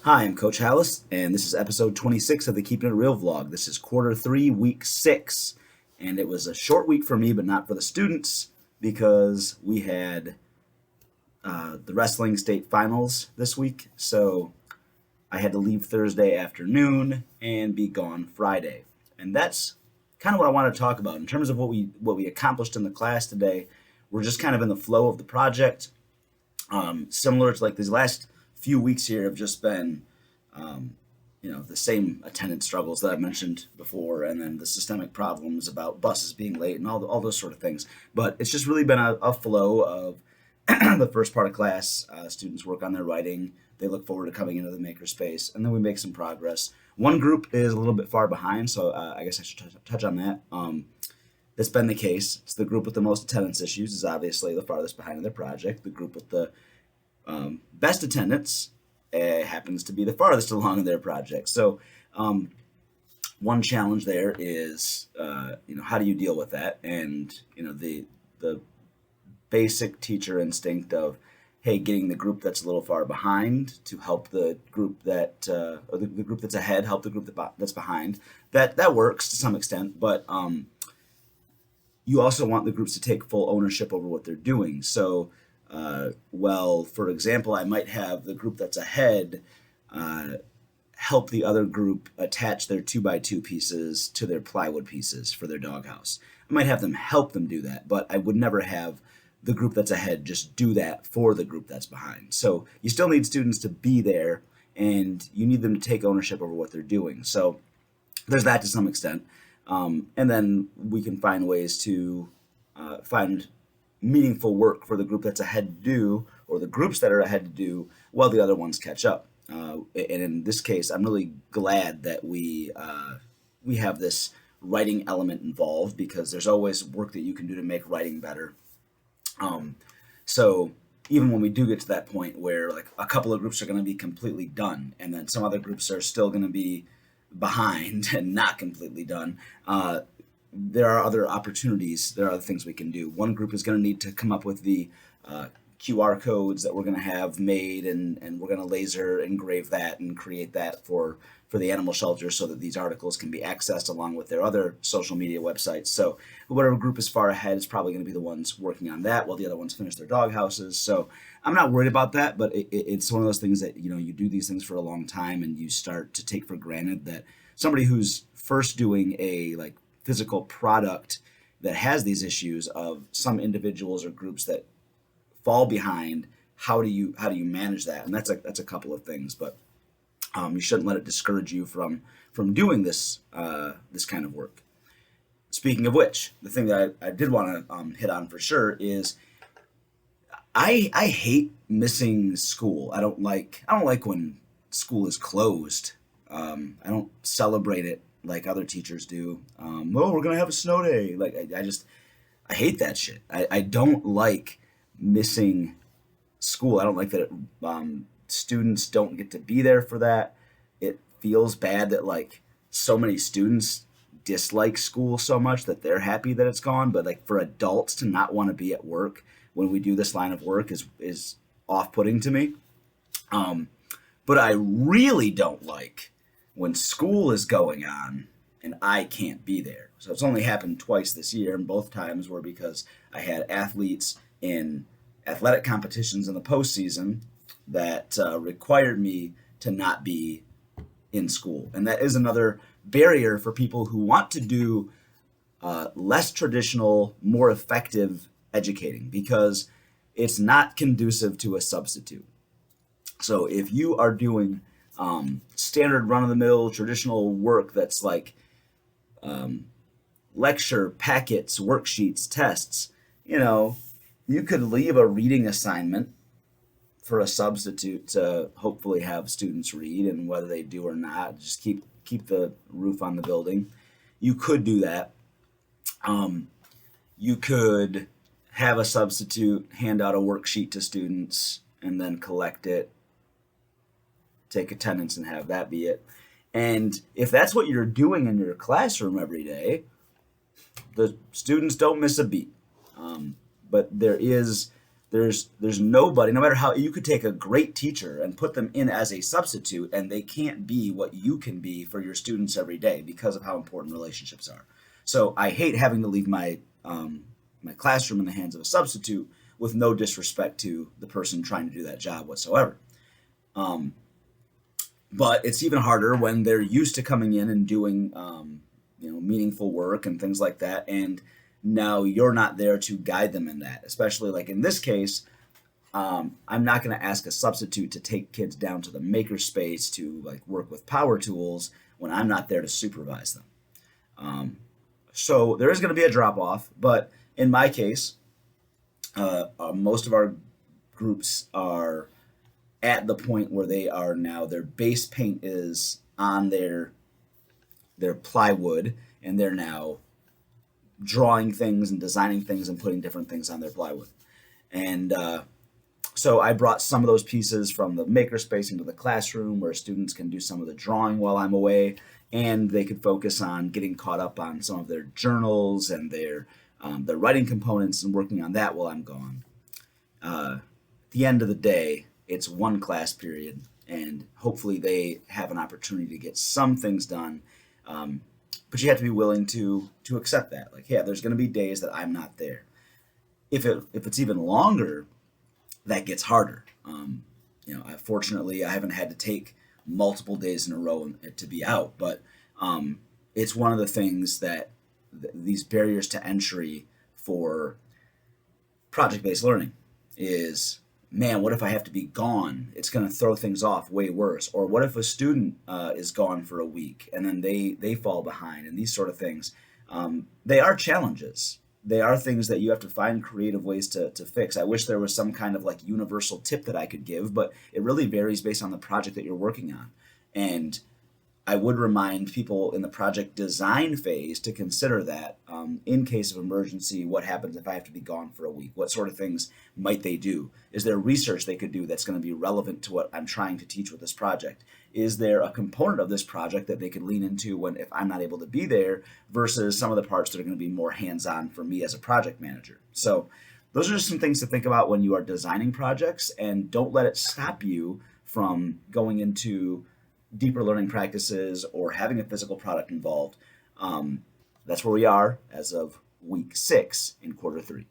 Hi, I'm Coach Hallis, and this is episode 26 of the Keeping It Real vlog. This is quarter three, week six, and it was a short week for me, but not for the students because we had the wrestling state finals this week. So I had to leave Thursday afternoon and be gone Friday, and that's kind of what I want to talk about in terms of what we accomplished in the class today. We're just kind of in the flow of the project, similar to like these last few weeks here have just been, um, the same attendance struggles that I mentioned before, and then the systemic problems about buses being late and all those sort of things. But it's just really been a flow of the first part of class. Students work on their writing. They look forward to coming into the makerspace, and then we make some progress. One group is a little bit far behind, so I guess I should touch on that. That's been the case. It's the group with the most attendance issues is obviously the farthest behind in their project. The group with the best attendance happens to be the farthest along in their project. So one challenge there is, how do you deal with that? And the basic teacher instinct of, hey, getting the group that's a little far behind to help the group or the group that's ahead help the group that's behind. That works to some extent, but you also want the groups to take full ownership over what they're doing. So, for example, I might have the group that's ahead uh, help the other group attach their two by two pieces to their plywood pieces for their doghouse. I might have them help them do that, but I would never have the group that's ahead just do that for the group that's behind. So you still need students to be there and you need them to take ownership over what they're doing. So there's that to some extent. And then we can find ways to find meaningful work for the group that's ahead to do, or the groups that are ahead to do, while the other ones catch up. And in this case, I'm really glad that we have this writing element involved because there's always work that you can do to make writing better. Um, so even when we do get to that point where like a couple of groups are going to be completely done, and then some other groups are still going to be behind and not completely done, there are other opportunities. There are other things we can do. One group is going to need to come up with the QR codes that we're going to have made, and we're going to laser engrave that and create that for the animal shelter so that these articles can be accessed along with their other social media websites. So whatever group is far ahead is probably going to be the ones working on that while the other ones finish their dog houses. So I'm not worried about that, but it's one of those things that you do these things for a long time and you start to take for granted that somebody who's first doing a like physical product that has these issues of some individuals or groups that fall behind. How do you manage that? And that's a couple of things, but you shouldn't let it discourage you from doing this kind of work. Speaking of which, the thing that I did want to hit on for sure is I hate missing school. I don't like when school is closed. I don't celebrate it like other teachers do. We're gonna have a snow day. Like I hate that shit. I don't like missing school. I don't like that students don't get to be there for that. It feels bad that like so many students dislike school so much that they're happy that it's gone. But like for adults to not want to be at work when we do this line of work is off putting to me. Um, but I really don't like when school is going on and I can't be there. So it's only happened twice this year, and both times were because I had athletes in athletic competitions in the postseason that required me to not be in school. And that is another barrier for people who want to do less traditional, more effective educating because it's not conducive to a substitute. So if you are doing standard run of the mill traditional work that's like lecture, packets, worksheets, tests, you could leave a reading assignment for a substitute to hopefully have students read, and whether they do or not, just keep the roof on the building. You could do that. You could have a substitute hand out a worksheet to students and then collect it, take attendance, and have that be it. And if that's what you're doing in your classroom every day, the students don't miss a beat. But there's nobody, no matter how you could take a great teacher and put them in as a substitute, and they can't be what you can be for your students every day because of how important relationships are. So I hate having to leave my classroom in the hands of a substitute, with no disrespect to the person trying to do that job whatsoever. Um, but it's even harder when they're used to coming in and doing meaningful work and things like that, and now you're not there to guide them in that. Especially like in this case, I'm not going to ask a substitute to take kids down to the makerspace to like work with power tools when I'm not there to supervise them. Um, so there is going to be a drop off, but in my case, most of our groups are at the point where they are now, their base paint is on their plywood, and they're now drawing things and designing things and putting different things on their plywood. And so I brought some of those pieces from the makerspace into the classroom, where students can do some of the drawing while I'm away, and they could focus on getting caught up on some of their journals and their writing components and working on that while I'm gone. At the end of the day, it's one class period, and hopefully they have an opportunity to get some things done. Um, but you have to be willing to accept that. Like, yeah, there's going to be days that I'm not there. If it's even longer, that gets harder. Fortunately, I haven't had to take multiple days in a row to be out, but it's one of the things that these barriers to entry for project-based learning is, man, what if I have to be gone? It's going to throw things off way worse. Or what if a student is gone for a week and then they fall behind, and these sort of things. They are challenges. They are things that you have to find creative ways to fix. I wish there was some kind of like universal tip that I could give, but it really varies based on the project that you're working on. And I would remind people in the project design phase to consider that, in case of emergency, what happens if I have to be gone for a week? What sort of things might they do? Is there research they could do that's going to be relevant to what I'm trying to teach with this project? Is there a component of this project that they could lean into when if I'm not able to be there, versus some of the parts that are going to be more hands-on for me as a project manager? So those are just some things to think about when you are designing projects, and don't let it stop you from going into deeper learning practices or having a physical product involved. That's where we are as of week 6 in quarter 3.